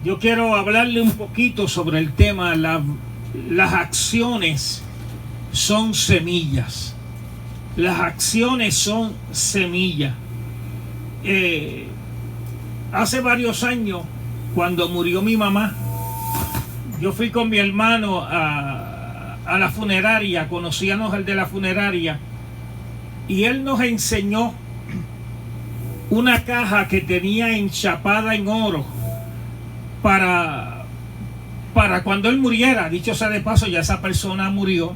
Yo quiero hablarle un poquito sobre el tema, las acciones son semillas. Las acciones son semillas. Hace varios años, cuando murió mi mamá, yo fui con mi hermano a la funeraria, conocíamos al de la funeraria, y él nos enseñó una caja que tenía enchapada en oro para cuando él muriera. Dicho sea de paso, ya esa persona murió.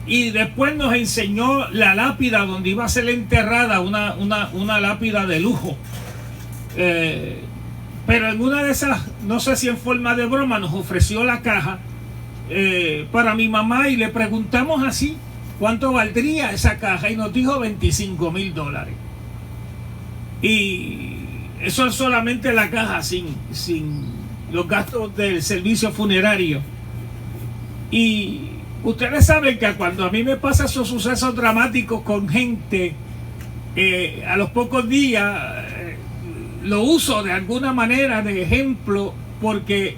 Y después nos enseñó la lápida donde iba a ser enterrada, una lápida de lujo. Pero en una de esas, no sé si en forma de broma, nos ofreció la caja para mi mamá, y le preguntamos así cuánto valdría esa caja, y nos dijo $25,000. Y eso es solamente la caja, sin los gastos del servicio funerario. Y ustedes saben que cuando a mí me pasan esos sucesos dramáticos con gente, a los pocos días lo uso de alguna manera de ejemplo, porque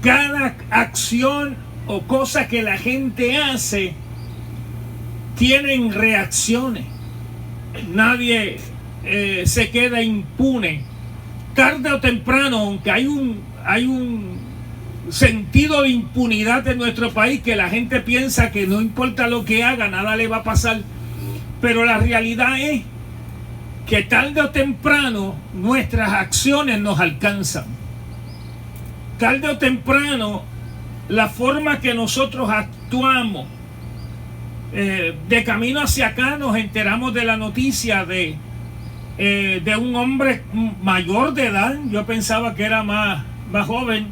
cada acción o cosa que la gente hace tienen reacciones. Nadie se queda impune. Tarde o temprano, aunque hay un sentido de impunidad en nuestro país, que la gente piensa que no importa lo que haga, nada le va a pasar, pero la realidad es que tarde o temprano nuestras acciones nos alcanzan. Tarde o temprano la forma que nosotros actuamos, de camino hacia acá nos enteramos de la noticia de un hombre mayor de edad. Yo pensaba que era más joven,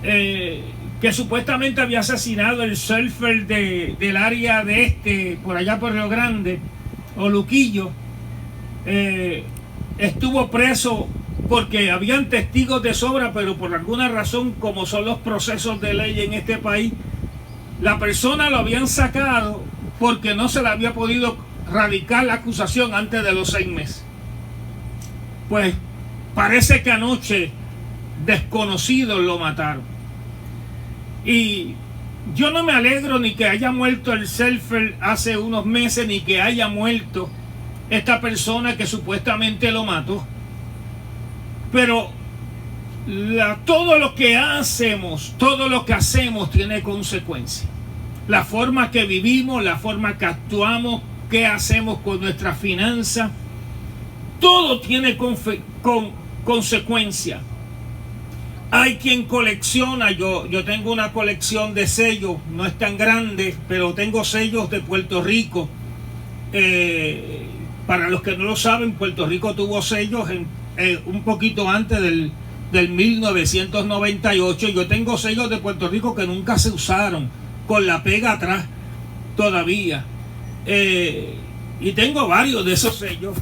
que supuestamente había asesinado el surfer del área de por allá por Río Grande, o Luquillo. Estuvo preso porque habían testigos de sobra, pero por alguna razón, como son los procesos de ley en este país, la persona lo habían sacado porque no se le había podido radicar la acusación antes de los 6 meses. Pues parece que anoche desconocidos lo mataron. Y yo no me alegro ni que haya muerto el surfer hace unos meses, ni que haya muerto esta persona que supuestamente lo mató. Pero todo lo que hacemos tiene consecuencias. La forma que vivimos, la forma que actuamos, qué hacemos con nuestras finanzas, todo tiene consecuencias. Hay quien colecciona, yo tengo una colección de sellos, no es tan grande, pero tengo sellos de Puerto Rico. Para los que no lo saben, Puerto Rico tuvo sellos un poquito antes del 1998. Yo tengo sellos de Puerto Rico que nunca se usaron, con la pega atrás todavía. Y tengo varios de esos sellos.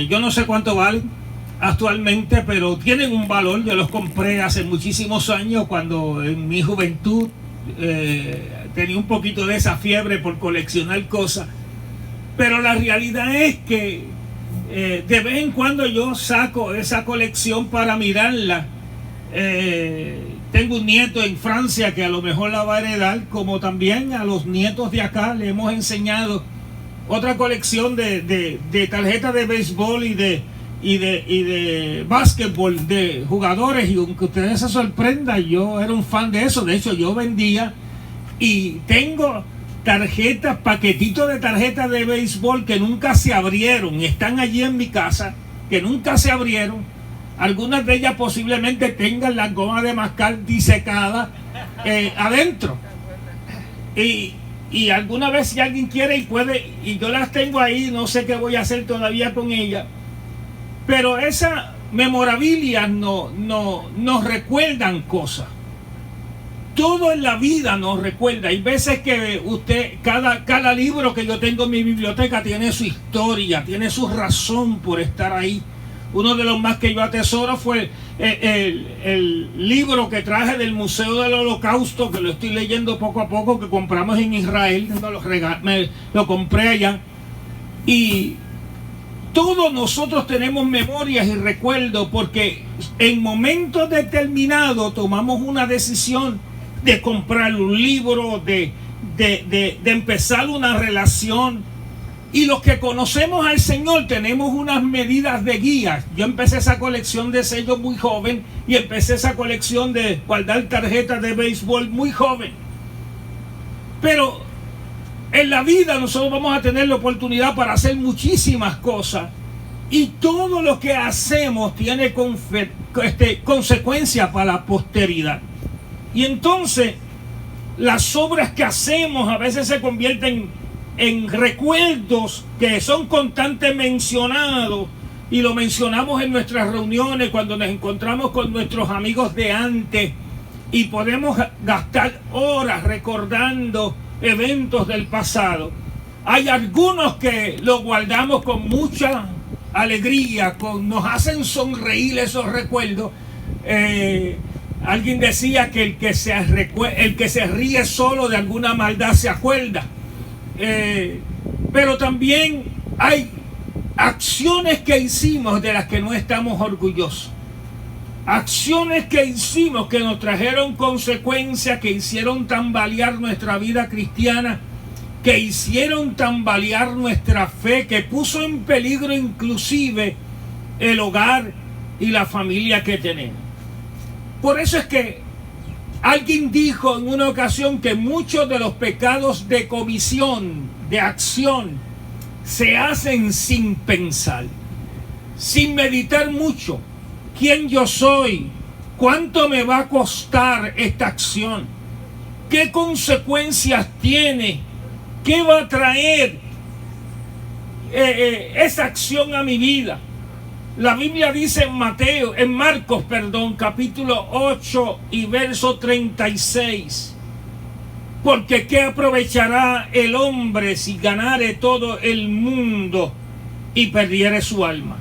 Yo no sé cuánto valen actualmente, pero tienen un valor. Yo los compré hace muchísimos años, cuando en mi juventud tenía un poquito de esa fiebre por coleccionar cosas. Pero la realidad es que de vez en cuando yo saco esa colección para mirarla. Tengo un nieto en Francia que a lo mejor la va a heredar, como también a los nietos de acá le hemos enseñado otra colección de tarjetas de béisbol y de básquetbol, de jugadores. Y aunque ustedes se sorprendan, yo era un fan de eso. De hecho, yo vendía, y tengo tarjetas, paquetitos de tarjetas de béisbol que nunca se abrieron, y están allí en mi casa, que nunca se abrieron. Algunas de ellas posiblemente tengan la goma de mascar disecada adentro. Y alguna vez, si alguien quiere y puede, y yo las tengo ahí, no sé qué voy a hacer todavía con ellas. Pero esas memorabilia nos recuerdan cosas. Todo en la vida nos recuerda. Hay veces que cada libro que yo tengo en mi biblioteca tiene su historia, tiene su razón por estar ahí. Uno de los más que yo atesoro fue el libro que traje del Museo del Holocausto, que lo estoy leyendo poco a poco, que compramos en Israel. Me lo compré allá. Y todos nosotros tenemos memorias y recuerdos porque en momentos determinados tomamos una decisión de comprar un libro, de empezar una relación. Y los que conocemos al Señor tenemos unas medidas de guía. Yo empecé esa colección de sellos muy joven y empecé esa colección de guardar tarjetas de béisbol muy joven. Pero en la vida nosotros vamos a tener la oportunidad para hacer muchísimas cosas. Y todo lo que hacemos tiene consecuencias para la posteridad. Y entonces las obras que hacemos a veces se convierten en recuerdos que son constantemente mencionados, y lo mencionamos en nuestras reuniones cuando nos encontramos con nuestros amigos de antes, y podemos gastar horas recordando eventos del pasado. Hay algunos que los guardamos con mucha alegría, nos hacen sonreír esos recuerdos. Alguien decía que el que se ríe solo de alguna maldad se acuerda. Pero también hay acciones que hicimos de las que no estamos orgullosos. Acciones que hicimos que nos trajeron consecuencias, que hicieron tambalear nuestra vida cristiana, que hicieron tambalear nuestra fe, que puso en peligro inclusive el hogar y la familia que tenemos. Por eso es que alguien dijo en una ocasión que muchos de los pecados de comisión, de acción, se hacen sin pensar, sin meditar mucho. ¿Quién yo soy? ¿Cuánto me va a costar esta acción? ¿Qué consecuencias tiene? ¿Qué va a traer esa acción a mi vida? La Biblia dice en Marcos, capítulo 8 y verso 36. Porque ¿qué aprovechará el hombre si ganare todo el mundo y perdiere su alma?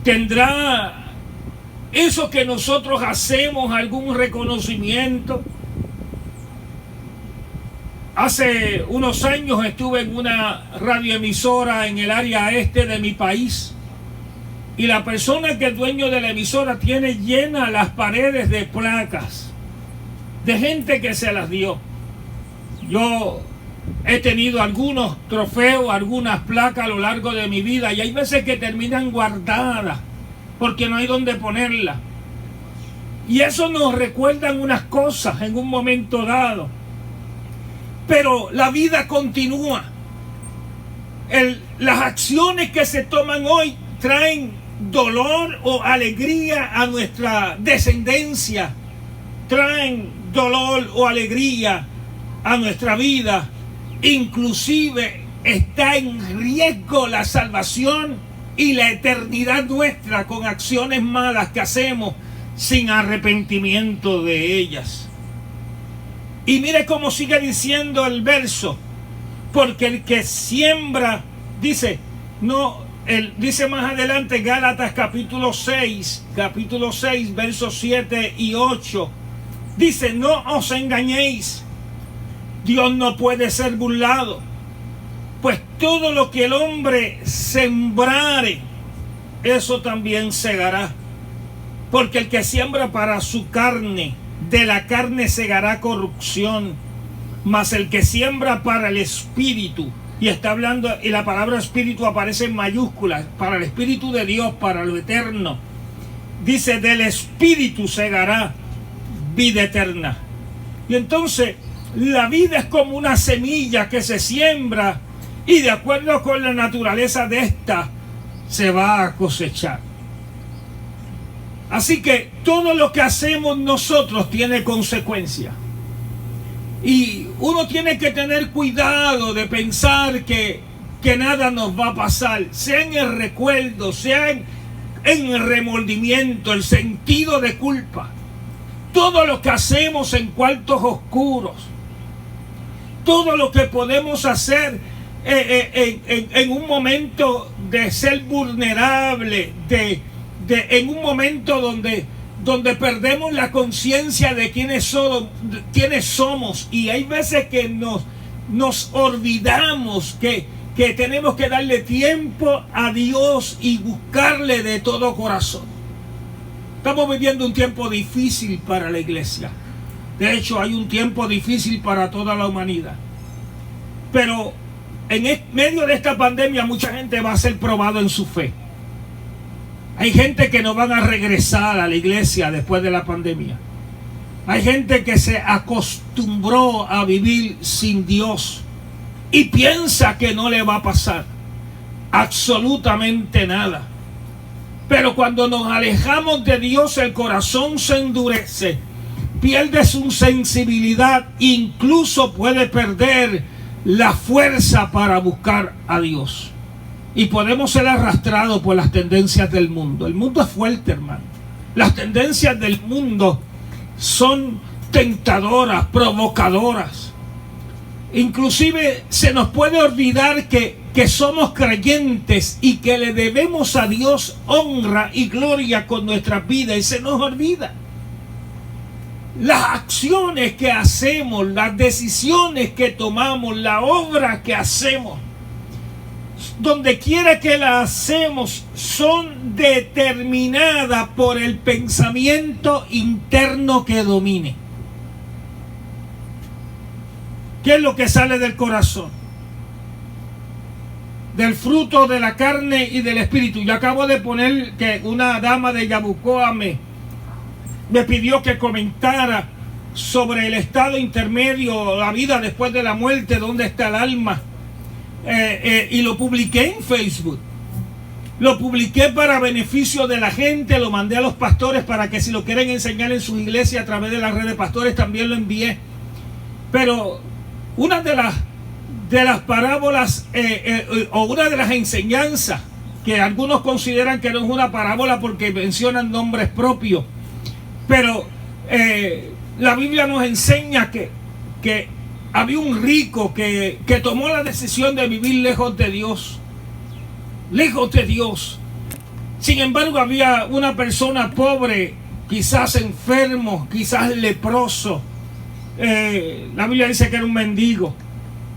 ¿Tendrá eso que nosotros hacemos algún reconocimiento? Hace unos años estuve en una radioemisora en el área este de mi país, y la persona que es dueño de la emisora tiene llenas las paredes de placas de gente que se las dio. Yo he tenido algunos trofeos, algunas placas a lo largo de mi vida, y hay veces que terminan guardadas porque no hay donde ponerlas. Y eso nos recuerdan unas cosas en un momento dado. Pero la vida continúa. Las acciones que se toman hoy traen dolor o alegría a nuestra descendencia. Traen dolor o alegría a nuestra vida. Inclusive está en riesgo la salvación y la eternidad nuestra con acciones malas que hacemos sin arrepentimiento de ellas. Y mire cómo sigue diciendo el verso. Porque el que siembra, dice más adelante, Gálatas capítulo 6, versos 7 y 8. Dice: no os engañéis, Dios no puede ser burlado. Pues todo lo que el hombre sembrare, eso también segará. Porque el que siembra para su carne, de la carne segará corrupción, mas el que siembra para el espíritu, y está hablando, y la palabra espíritu aparece en mayúsculas, para el espíritu de Dios, para lo eterno, dice: del espíritu segará vida eterna. Y entonces la vida es como una semilla que se siembra, y de acuerdo con la naturaleza de esta se va a cosechar. Así que todo lo que hacemos nosotros tiene consecuencias. Y uno tiene que tener cuidado de pensar que nada nos va a pasar, sea en el recuerdo, sea en el remordimiento, el sentido de culpa. Todo lo que hacemos en cuartos oscuros, todo lo que podemos hacer en un momento de ser vulnerable, en un momento donde perdemos la conciencia de quiénes somos, y hay veces que nos olvidamos que que tenemos que darle tiempo a Dios y buscarle de todo corazón. Estamos viviendo un tiempo difícil para la iglesia. De hecho, hay un tiempo difícil para toda la humanidad. Pero en medio de esta pandemia, mucha gente va a ser probado en su fe. Hay gente que no van a regresar a la iglesia después de la pandemia. Hay gente que se acostumbró a vivir sin Dios y piensa que no le va a pasar absolutamente nada. Pero cuando nos alejamos de Dios, el corazón se endurece, pierde su sensibilidad, incluso puede perder la fuerza para buscar a Dios. Y podemos ser arrastrados por las tendencias del mundo. El mundo es fuerte, hermano. Las tendencias del mundo son tentadoras, provocadoras. Inclusive se nos puede olvidar que somos creyentes y que le debemos a Dios honra y gloria con nuestra vida, y se nos olvida. Las acciones que hacemos, las decisiones que tomamos, la obra que hacemos, donde quiera que la hacemos, son determinadas por el pensamiento interno que domine. ¿Qué es lo que sale del corazón? Del fruto de la carne y del espíritu. Yo acabo de poner que una dama de Yabucoa me pidió que comentara sobre el estado intermedio, la vida después de la muerte, dónde está el alma. Y lo publiqué en Facebook. Lo publiqué para beneficio de la gente, lo mandé a los pastores para que si lo quieren enseñar en su iglesia a través de la red de pastores, también lo envié. Pero una de las parábolas o una de las enseñanzas que algunos consideran que no es una parábola porque mencionan nombres propios, pero la Biblia nos enseña que había un rico que tomó la decisión de vivir lejos de Dios. Lejos de Dios. Sin embargo, había una persona pobre, quizás enfermo, quizás leproso. La Biblia dice que era un mendigo.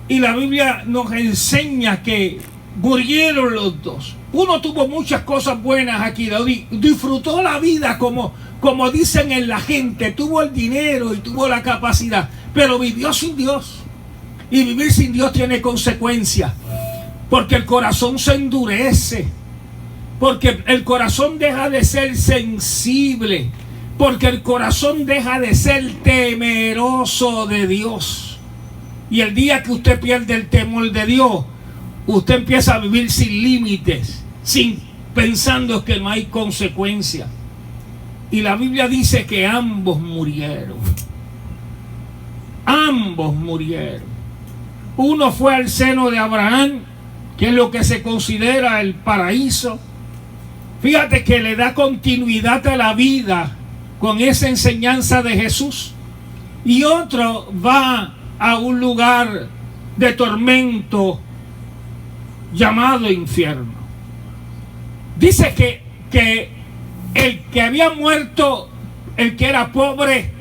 Y la Biblia nos enseña que murieron los dos. Uno tuvo muchas cosas buenas aquí, disfrutó la vida como dicen en la gente, tuvo el dinero y tuvo la capacidad, pero vivió sin Dios. Y vivir sin Dios tiene consecuencias, porque el corazón se endurece, porque el corazón deja de ser sensible, porque el corazón deja de ser temeroso de Dios. Y el día que usted pierde el temor de Dios, usted empieza a vivir sin límites, pensando que no hay consecuencias. Y la Biblia dice que ambos murieron. Ambos murieron. Uno fue al seno de Abraham, que es lo que se considera el paraíso. Fíjate que le da continuidad a la vida con esa enseñanza de Jesús. Y otro va a un lugar de tormento llamado infierno. Dice que el que había muerto, el que era pobre,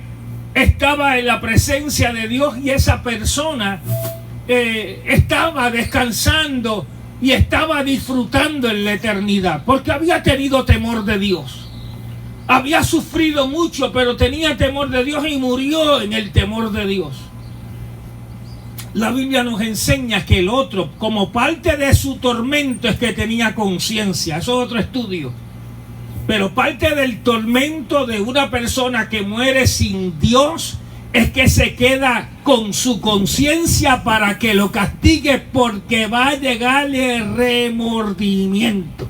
estaba en la presencia de Dios, y esa persona estaba descansando y estaba disfrutando en la eternidad, porque había tenido temor de Dios. Había sufrido mucho, pero tenía temor de Dios y murió en el temor de Dios. La Biblia nos enseña que el otro, como parte de su tormento, es que tenía conciencia. Eso es otro estudio. Pero parte del tormento de una persona que muere sin Dios es que se queda con su conciencia para que lo castigue, porque va a llegarle remordimiento.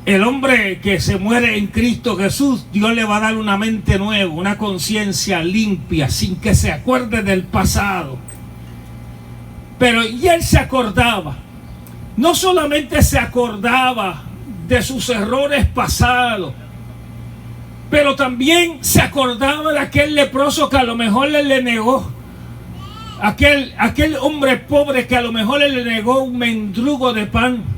El hombre que se muere en Cristo Jesús, Dios le va a dar una mente nueva, una conciencia limpia, sin que se acuerde del pasado. Pero y él se acordaba, no solamente se acordaba de sus errores pasados, pero también se acordaba de aquel leproso que a lo mejor le negó, aquel hombre pobre que a lo mejor le negó un mendrugo de pan.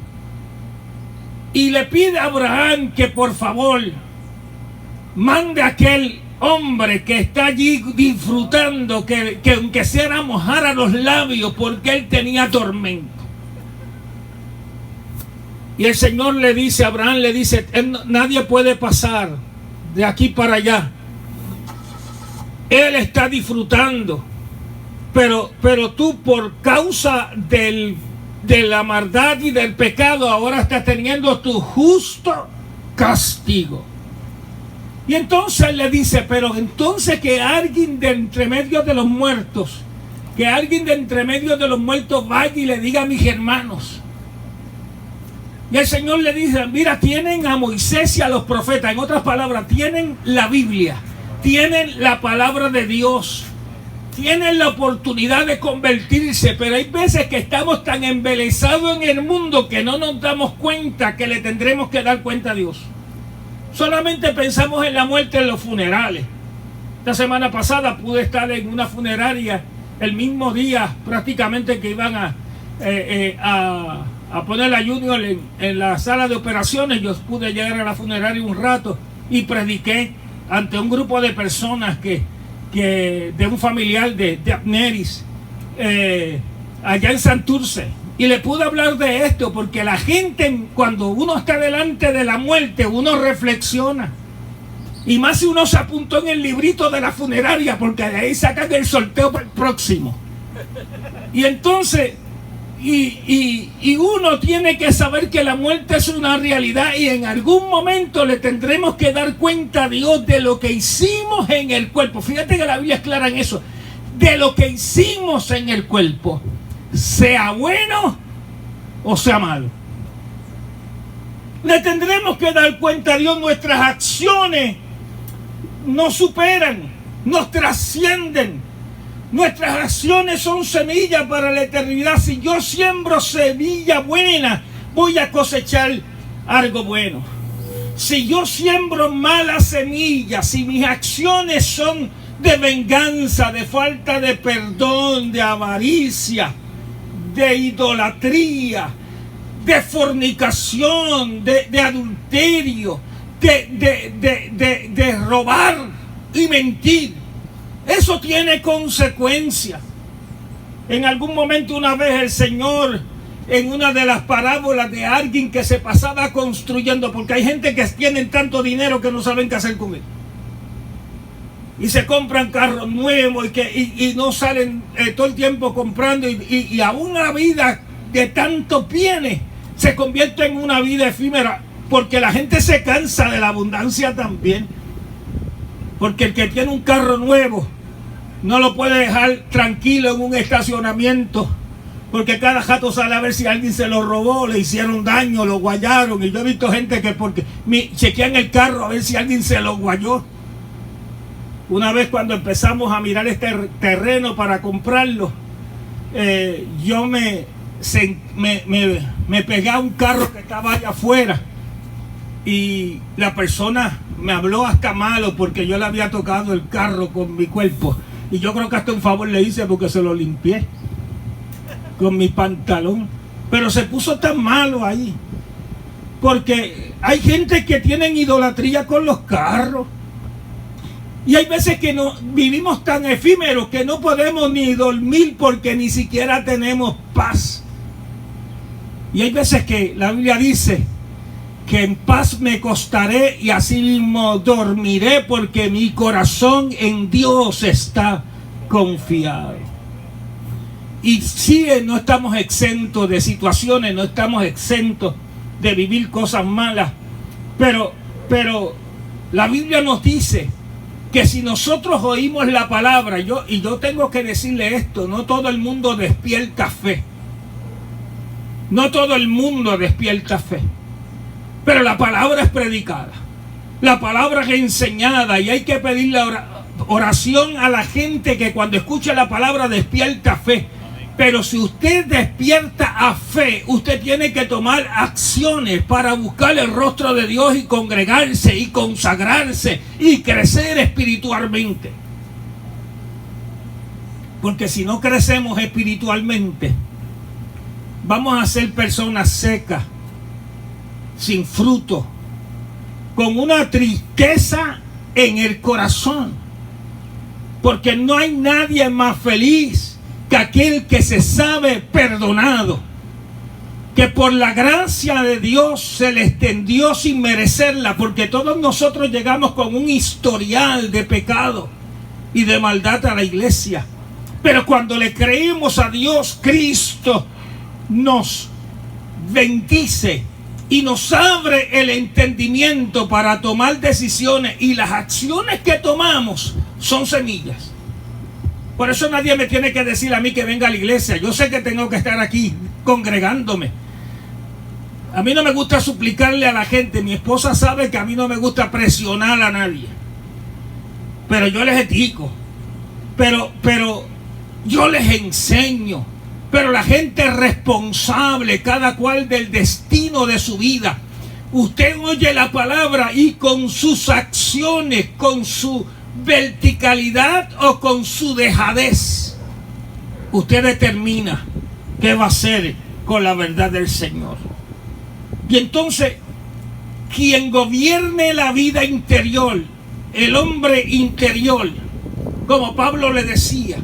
Y le pide a Abraham que por favor mande a aquel hombre que está allí disfrutando, que aunque sea mojara los labios porque él tenía tormento. Y el Señor le dice, Abraham le dice, nadie puede pasar de aquí para allá. Él está disfrutando, pero tú por causa de la maldad y del pecado ahora estás teniendo tu justo castigo. Y entonces le dice, pero entonces que alguien de entre medio de los muertos, vaya y le diga a mis hermanos. Y el Señor le dice, mira, tienen a Moisés y a los profetas, en otras palabras, tienen la Biblia, tienen la palabra de Dios, tienen la oportunidad de convertirse, pero hay veces que estamos tan embelesados en el mundo que no nos damos cuenta que le tendremos que dar cuenta a Dios. Solamente pensamos en la muerte en los funerales. Esta semana pasada pude estar en una funeraria el mismo día prácticamente que iban a poner a Junior en la sala de operaciones. Yo pude llegar a la funeraria un rato y prediqué ante un grupo de personas que de un familiar de Abneris allá en Santurce. Y le pude hablar de esto porque la gente, cuando uno está delante de la muerte, uno reflexiona. Y más si uno se apuntó en el librito de la funeraria, porque de ahí sacan el sorteo para el próximo. Y entonces, y uno tiene que saber que la muerte es una realidad y en algún momento le tendremos que dar cuenta a Dios de lo que hicimos en el cuerpo. Fíjate que la Biblia es clara en eso. De lo que hicimos en el cuerpo, sea bueno o sea malo. Le tendremos que dar cuenta a Dios. Nuestras acciones nos superan, nos trascienden. Nuestras acciones son semillas para la eternidad. Si yo siembro semilla buena, voy a cosechar algo bueno. Si yo siembro malas semillas, si mis acciones son de venganza, de falta de perdón, de avaricia, de idolatría, de fornicación, de adulterio, de robar y mentir, eso tiene consecuencias. En algún momento, una vez, el Señor, en una de las parábolas de alguien que se pasaba construyendo, porque hay gente que tienen tanto dinero que no saben qué hacer con él, y se compran carros nuevos y no salen todo el tiempo comprando, y a una vida de tantos bienes se convierte en una vida efímera, porque la gente se cansa de la abundancia también. Porque el que tiene un carro nuevo no lo puede dejar tranquilo en un estacionamiento, porque cada jato sale a ver si alguien se lo robó, le hicieron daño, lo guayaron. Y yo he visto gente que porque chequean el carro a ver si alguien se lo guayó. Una vez, cuando empezamos a mirar este terreno para comprarlo, yo me pegué a un carro que estaba allá afuera, y la persona me habló hasta malo porque yo le había tocado el carro con mi cuerpo, y yo creo que hasta un favor le hice porque se lo limpié con mi pantalón. Pero se puso tan malo ahí porque hay gente que tienen idolatría con los carros. Y hay veces que vivimos tan efímeros que no podemos ni dormir porque ni siquiera tenemos paz. Y hay veces que la Biblia dice que en paz me acostaré y así mismo dormiré, porque mi corazón en Dios está confiado. Y sí, no estamos exentos de situaciones, no estamos exentos de vivir cosas malas, pero la Biblia nos dice que si nosotros oímos la palabra, yo tengo que decirle esto, no todo el mundo despierta fe. No todo el mundo despierta fe. Pero la palabra es predicada. La palabra es enseñada, y hay que pedirle oración a la gente que cuando escucha la palabra despierta fe. Pero si usted despierta a fe, usted tiene que tomar acciones para buscar el rostro de Dios y congregarse y consagrarse y crecer espiritualmente. Porque si no crecemos espiritualmente, vamos a ser personas secas, sin fruto, con una tristeza en el corazón. Porque no hay nadie más feliz que aquel que se sabe perdonado, que por la gracia de Dios se le extendió sin merecerla, porque todos nosotros llegamos con un historial de pecado y de maldad a la iglesia. Pero cuando le creemos a Dios, Cristo nos bendice y nos abre el entendimiento para tomar decisiones, y las acciones que tomamos son semillas. Por eso nadie me tiene que decir a mí que venga a la iglesia. Yo sé que tengo que estar aquí congregándome. A mí no me gusta suplicarle a la gente. Mi esposa sabe que a mí no me gusta presionar a nadie. Pero yo les etico. Pero yo les enseño. Pero la gente es responsable, cada cual del destino de su vida. Usted oye la palabra y con sus acciones, con su verticalidad o con su dejadez, usted determina qué va a hacer con la verdad del Señor. Y entonces, quien gobierne la vida interior, el hombre interior, como Pablo le decía,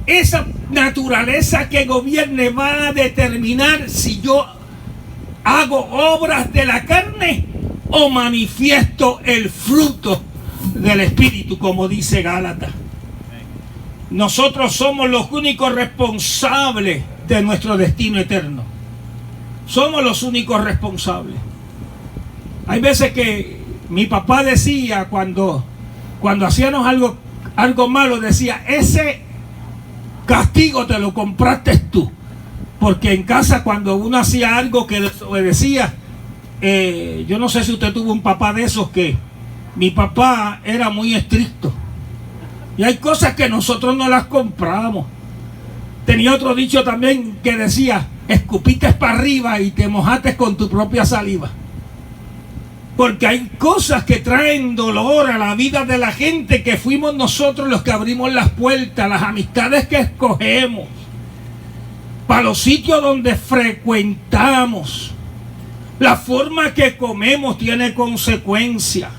esa naturaleza que gobierne va a determinar si yo hago obras de la carne o manifiesto el fruto del Espíritu, como dice Gálatas. Nosotros somos los únicos responsables de nuestro destino eterno. Somos los únicos responsables. Hay veces que mi papá decía, cuando hacíamos algo malo, decía: ese castigo te lo compraste tú. Porque en casa, cuando uno hacía algo que desobedecía, yo no sé si usted tuvo un papá de esos, que mi papá era muy estricto. Y hay cosas que nosotros no las compramos. Tenía otro dicho también que decía: escupiste para arriba y te mojaste con tu propia saliva. Porque hay cosas que traen dolor a la vida de la gente, que fuimos nosotros los que abrimos las puertas, las amistades que escogemos, para los sitios donde frecuentamos. La forma que comemos tiene consecuencias.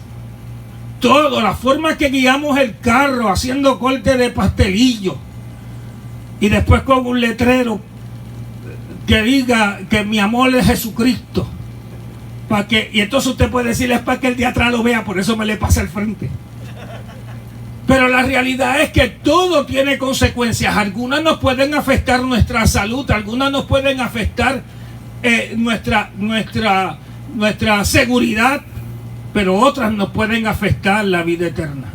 Todo, la forma que guiamos el carro haciendo corte de pastelillo y después con un letrero que diga que mi amor es Jesucristo, y entonces usted puede decirle: es para que el de atrás lo vea, por eso me le pasa al frente. Pero la realidad es que todo tiene consecuencias. Algunas nos pueden afectar nuestra salud, algunas nos pueden afectar nuestra seguridad, pero otras nos pueden afectar la vida eterna.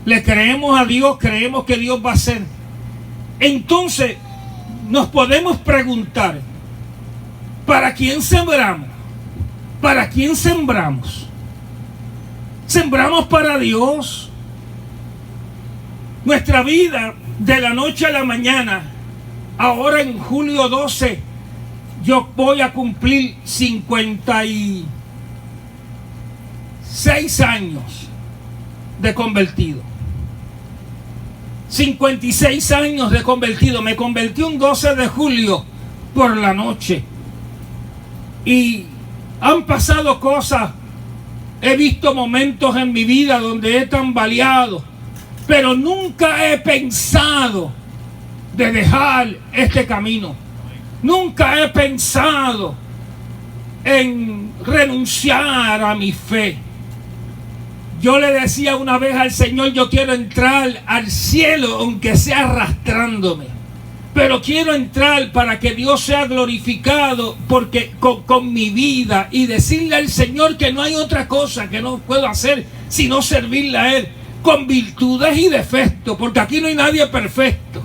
Le creemos a Dios, creemos que Dios va a hacer. Entonces nos podemos preguntar: ¿para quién sembramos? ¿Para quién sembramos? ¿Sembramos para Dios? Nuestra vida, de la noche a la mañana, ahora en julio 12, yo voy a cumplir 56 años de convertido. 56 años de convertido. Me convertí un 12 de julio por la noche. Y han pasado cosas. He visto momentos en mi vida donde he tambaleado, pero nunca he pensado de dejar este camino. Nunca he pensado en renunciar a mi fe. Yo le decía una vez al Señor: yo quiero entrar al cielo aunque sea arrastrándome, pero quiero entrar para que Dios sea glorificado porque con mi vida, y decirle al Señor que no hay otra cosa que no puedo hacer sino servirle a Él, con virtudes y defectos, porque aquí no hay nadie perfecto.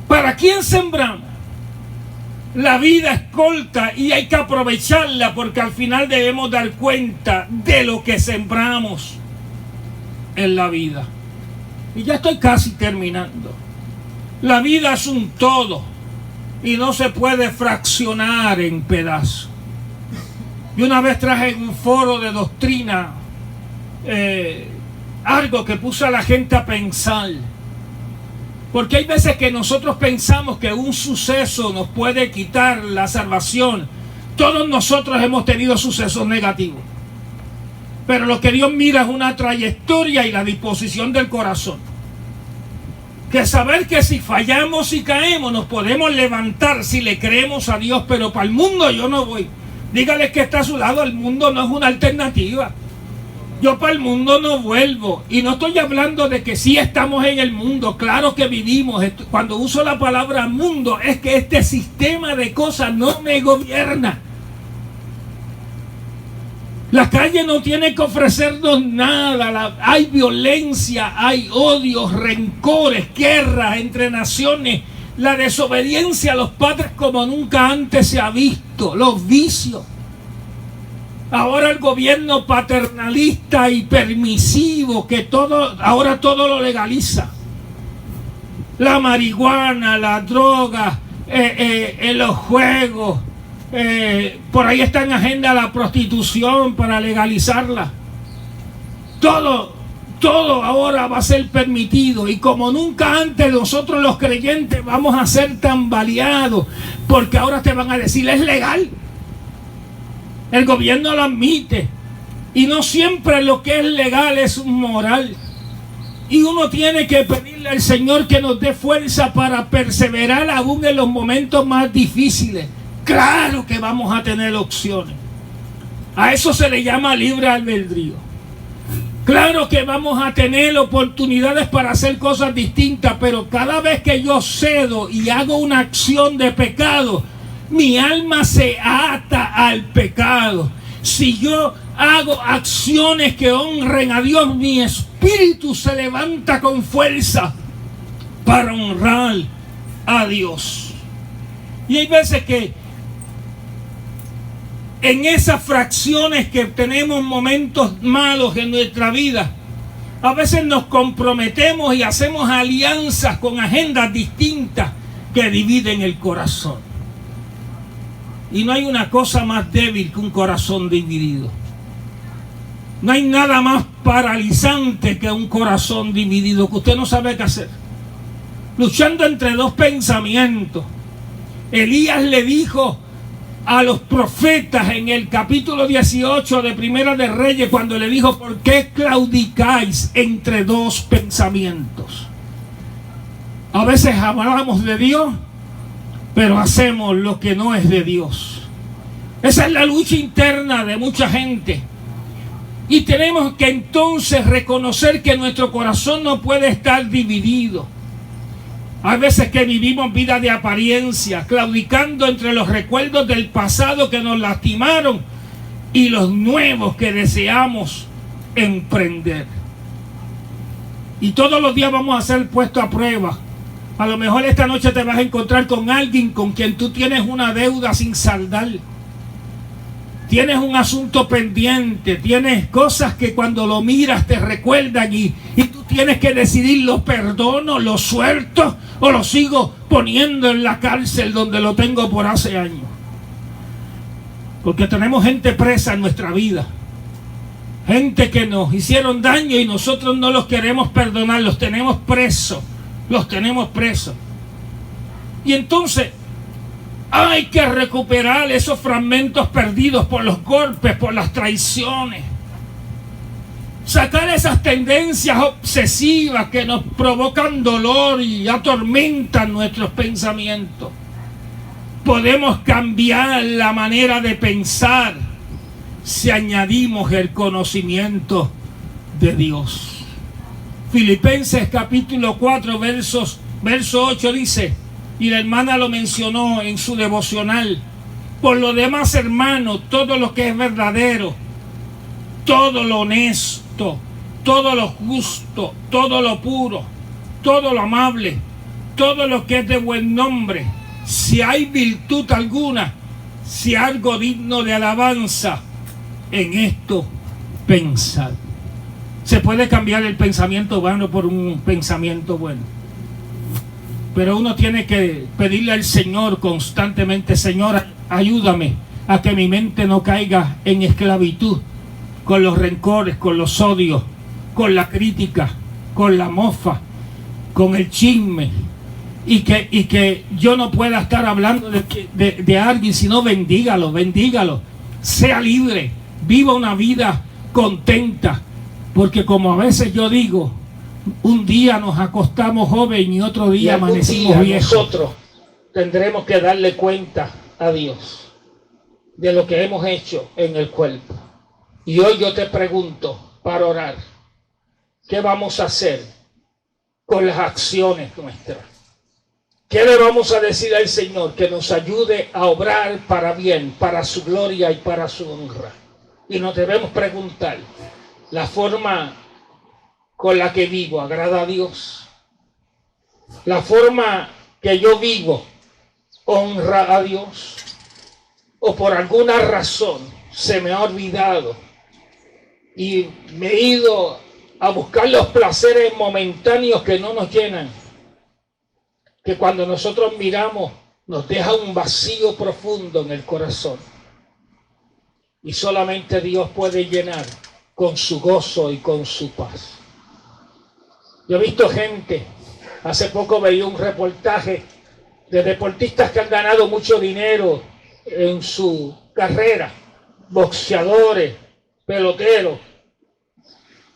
¿Para quién sembramos? La vida es corta y hay que aprovecharla, porque al final debemos dar cuenta de lo que sembramos en la vida. Y ya estoy casi terminando. La vida es un todo y no se puede fraccionar en pedazos. Y una vez traje en un foro de doctrina algo que puso a la gente a pensar. Porque hay veces que nosotros pensamos que un suceso nos puede quitar la salvación. Todos nosotros hemos tenido sucesos negativos. Pero lo que Dios mira es una trayectoria y la disposición del corazón. Que saber que si fallamos y caemos nos podemos levantar si le creemos a Dios, pero para el mundo yo no voy. Dígale que está a su lado, el mundo no es una alternativa. Yo para el mundo no vuelvo. Y no estoy hablando de que sí estamos en el mundo, claro que vivimos. Cuando uso la palabra mundo es que este sistema de cosas no me gobierna. La calle no tiene que ofrecernos nada. Hay violencia, hay odios, rencores, guerras entre naciones, la desobediencia a los padres como nunca antes se ha visto, los vicios. Ahora el gobierno paternalista y permisivo que ahora todo lo legaliza. La marihuana, la droga, los juegos. Por ahí está en agenda la prostitución para legalizarla. Todo ahora va a ser permitido, y como nunca antes nosotros los creyentes vamos a ser tambaleados, porque ahora te van a decir es legal. El gobierno lo admite, y no siempre lo que es legal es moral. Y uno tiene que pedirle al Señor que nos dé fuerza para perseverar aún en los momentos más difíciles. Claro que vamos a tener opciones. A eso se le llama libre albedrío. Claro que vamos a tener oportunidades para hacer cosas distintas, pero cada vez que yo cedo y hago una acción de pecado, mi alma se ata al pecado. Si yo hago acciones que honren a Dios, mi espíritu se levanta con fuerza para honrar a Dios. Y hay veces que en esas fracciones que tenemos momentos malos en nuestra vida, a veces nos comprometemos y hacemos alianzas con agendas distintas que dividen el corazón. Y no hay una cosa más débil que un corazón dividido. No hay nada más paralizante que un corazón dividido, que usted no sabe qué hacer. Luchando entre dos pensamientos. Elías le dijo a los profetas en el capítulo 18 de Primera de Reyes, cuando le dijo: ¿por qué claudicáis entre dos pensamientos? A veces hablamos de Dios, pero hacemos lo que no es de Dios. Esa es la lucha interna de mucha gente. Y tenemos que entonces reconocer que nuestro corazón no puede estar dividido. Hay veces que vivimos vida de apariencia, claudicando entre los recuerdos del pasado que nos lastimaron y los nuevos que deseamos emprender. Y todos los días vamos a ser puestos a prueba. A lo mejor esta noche te vas a encontrar con alguien con quien tú tienes una deuda sin saldar. Tienes un asunto pendiente, tienes cosas que cuando lo miras te recuerdan y tú tienes que decidir: ¿lo perdono, lo suelto o lo sigo poniendo en la cárcel donde lo tengo por hace años? Porque tenemos gente presa en nuestra vida. Gente que nos hicieron daño y nosotros no los queremos perdonar, los tenemos presos. Y entonces hay que recuperar esos fragmentos perdidos por los golpes, por las traiciones. Sacar esas tendencias obsesivas que nos provocan dolor y atormentan nuestros pensamientos. Podemos cambiar la manera de pensar si añadimos el conocimiento de Dios. Filipenses capítulo 4 verso 8 dice, y la hermana lo mencionó en su devocional: por lo demás, hermanos, todo lo que es verdadero, todo lo honesto, todo lo justo, todo lo puro, todo lo amable, todo lo que es de buen nombre, si hay virtud alguna, si algo digno de alabanza, en esto pensad. Se puede cambiar el pensamiento vano por un pensamiento bueno. Pero uno tiene que pedirle al Señor constantemente: Señor, ayúdame a que mi mente no caiga en esclavitud con los rencores, con los odios, con la crítica, con la mofa, con el chisme. Y que yo no pueda estar hablando de alguien, sino bendígalo. Sea libre, viva una vida contenta, porque como a veces yo digo, un día nos acostamos joven y otro día amanecimos viejos. Nosotros tendremos que darle cuenta a Dios de lo que hemos hecho en el cuerpo. Y hoy yo te pregunto, para orar, ¿qué vamos a hacer con las acciones nuestras? ¿Qué le vamos a decir al Señor? Que nos ayude a obrar para bien, para su gloria y para su honra. Y nos debemos preguntar, ¿la forma con la que vivo agrada a Dios? ¿La forma que yo vivo honra a Dios? ¿O por alguna razón se me ha olvidado y me he ido a buscar los placeres momentáneos que no nos llenan, que cuando nosotros miramos nos deja un vacío profundo en el corazón? Y solamente Dios puede llenar con su gozo y con su paz. Yo he visto gente, hace poco veía un reportaje de deportistas que han ganado mucho dinero en su carrera, boxeadores, peloteros,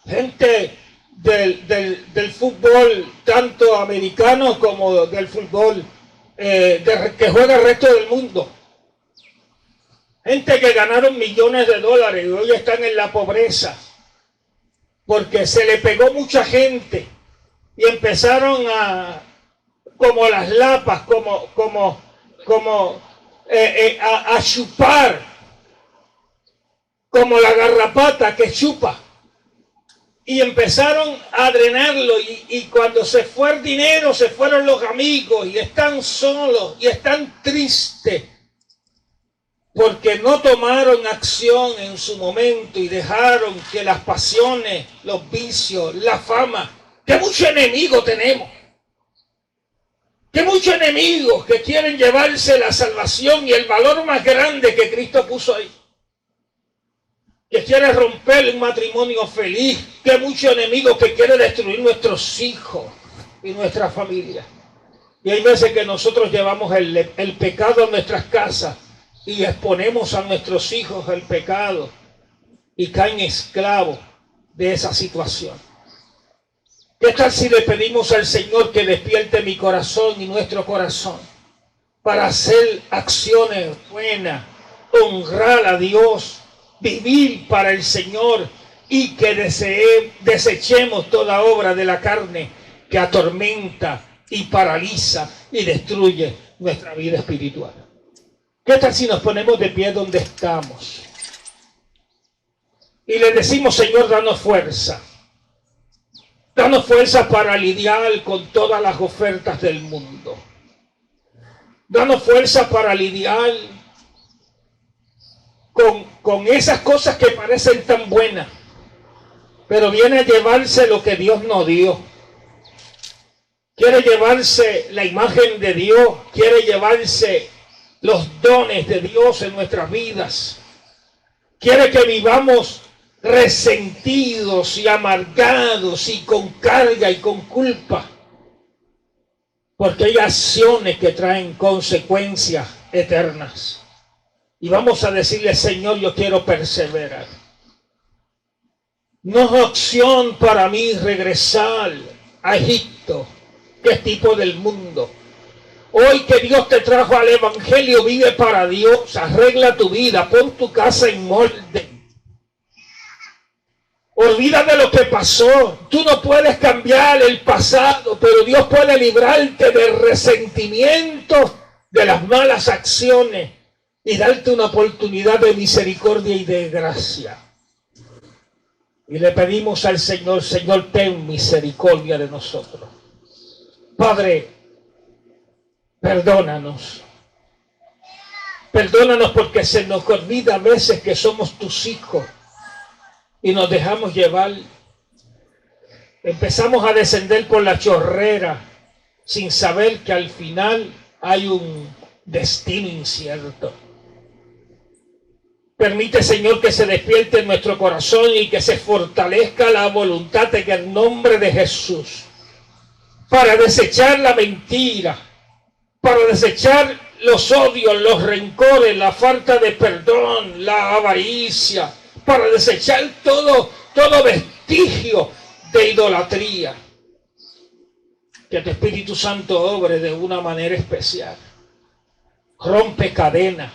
gente del fútbol, tanto americano como del fútbol que juega el resto del mundo. Gente que ganaron millones de dólares y hoy están en la pobreza, porque se le pegó mucha gente y empezaron como las lapas, a chupar, como la garrapata que chupa. Y empezaron a drenarlo y cuando se fue el dinero, se fueron los amigos y están solos y están tristes porque no tomaron acción en su momento y dejaron que las pasiones, los vicios, la fama, que muchos enemigos tenemos, que muchos enemigos que quieren llevarse la salvación y el valor más grande que Cristo puso ahí, que quiere romper un matrimonio feliz, que muchos enemigos que quieren destruir nuestros hijos y nuestra familia. Y hay veces que nosotros llevamos el pecado a nuestras casas y exponemos a nuestros hijos el pecado y caen esclavos de esa situación. ¿Qué tal si le pedimos al Señor que despierte mi corazón y nuestro corazón para hacer acciones buenas, honrar a Dios, vivir para el Señor y que desechemos toda obra de la carne que atormenta y paraliza y destruye nuestra vida espiritual? ¿Qué tal si nos ponemos de pie donde estamos y le decimos: Señor, danos fuerza para lidiar con todas las ofertas del mundo, danos fuerza para lidiar con esas cosas que parecen tan buenas, pero viene a llevarse lo que Dios nos dio. Quiere llevarse la imagen de Dios, quiere llevarse los dones de Dios en nuestras vidas. Quiere que vivamos resentidos y amargados y con carga y con culpa, porque hay acciones que traen consecuencias eternas. Y vamos a decirle: Señor, yo quiero perseverar. No es opción para mí regresar a Egipto, que es tipo del mundo. Hoy que Dios te trajo al Evangelio, vive para Dios, arregla tu vida, pon tu casa en orden. Olvida de lo que pasó. Tú no puedes cambiar el pasado, pero Dios puede librarte del resentimiento, de las malas acciones y darte una oportunidad de misericordia y de gracia. Y le pedimos al Señor: Señor, ten misericordia de nosotros. Padre, perdónanos. Perdónanos porque se nos olvida a veces que somos tus hijos y nos dejamos llevar. Empezamos a descender por la chorrera sin saber que al final hay un destino incierto. Permite, Señor, que se despierte en nuestro corazón y que se fortalezca la voluntad en el nombre de Jesús, para desechar la mentira, para desechar los odios, los rencores, la falta de perdón, la avaricia, para desechar todo vestigio de idolatría. Que tu Espíritu Santo obre de una manera especial. Rompe cadenas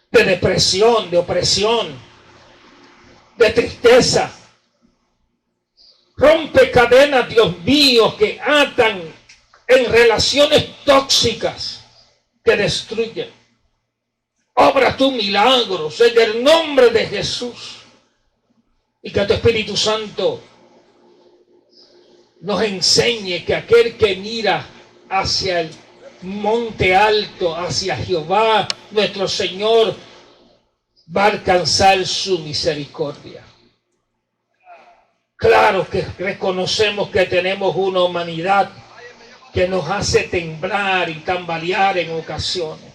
de depresión, de opresión, de tristeza. Rompe cadenas, Dios mío, que atan en relaciones tóxicas que destruyen. Obra tus milagros en el nombre de Jesús. Y que tu Espíritu Santo nos enseñe que aquel que mira hacia el monte alto, hacia Jehová, nuestro Señor, va a alcanzar su misericordia. Claro que reconocemos que tenemos una humanidad que nos hace temblar y tambalear en ocasiones.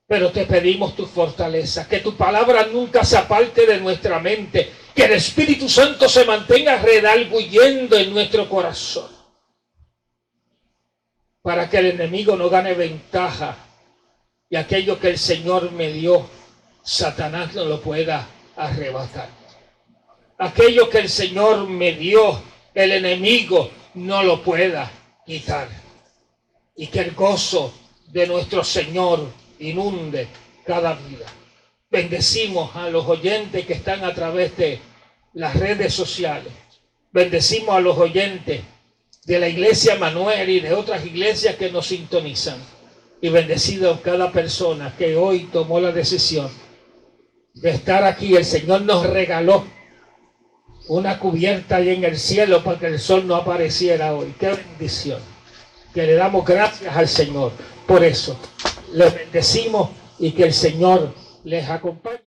Pero te pedimos tu fortaleza, que tu palabra nunca se aparte de nuestra mente, que el Espíritu Santo se mantenga redarguyendo en nuestro corazón, para que el enemigo no gane ventaja y aquello que el Señor me dio, Satanás no lo pueda arrebatar. Aquello que el Señor me dio, el enemigo no lo pueda quitar. Y que el gozo de nuestro Señor inunde cada vida. Bendecimos a los oyentes que están a través de las redes sociales. Bendecimos a los oyentes de la iglesia Manuel y de otras iglesias que nos sintonizan. Y bendecido cada persona que hoy tomó la decisión de estar aquí. El Señor nos regaló una cubierta ahí en el cielo para que el sol no apareciera hoy. ¡Qué bendición! Que le damos gracias al Señor por eso. Les bendecimos y que el Señor les acompañe.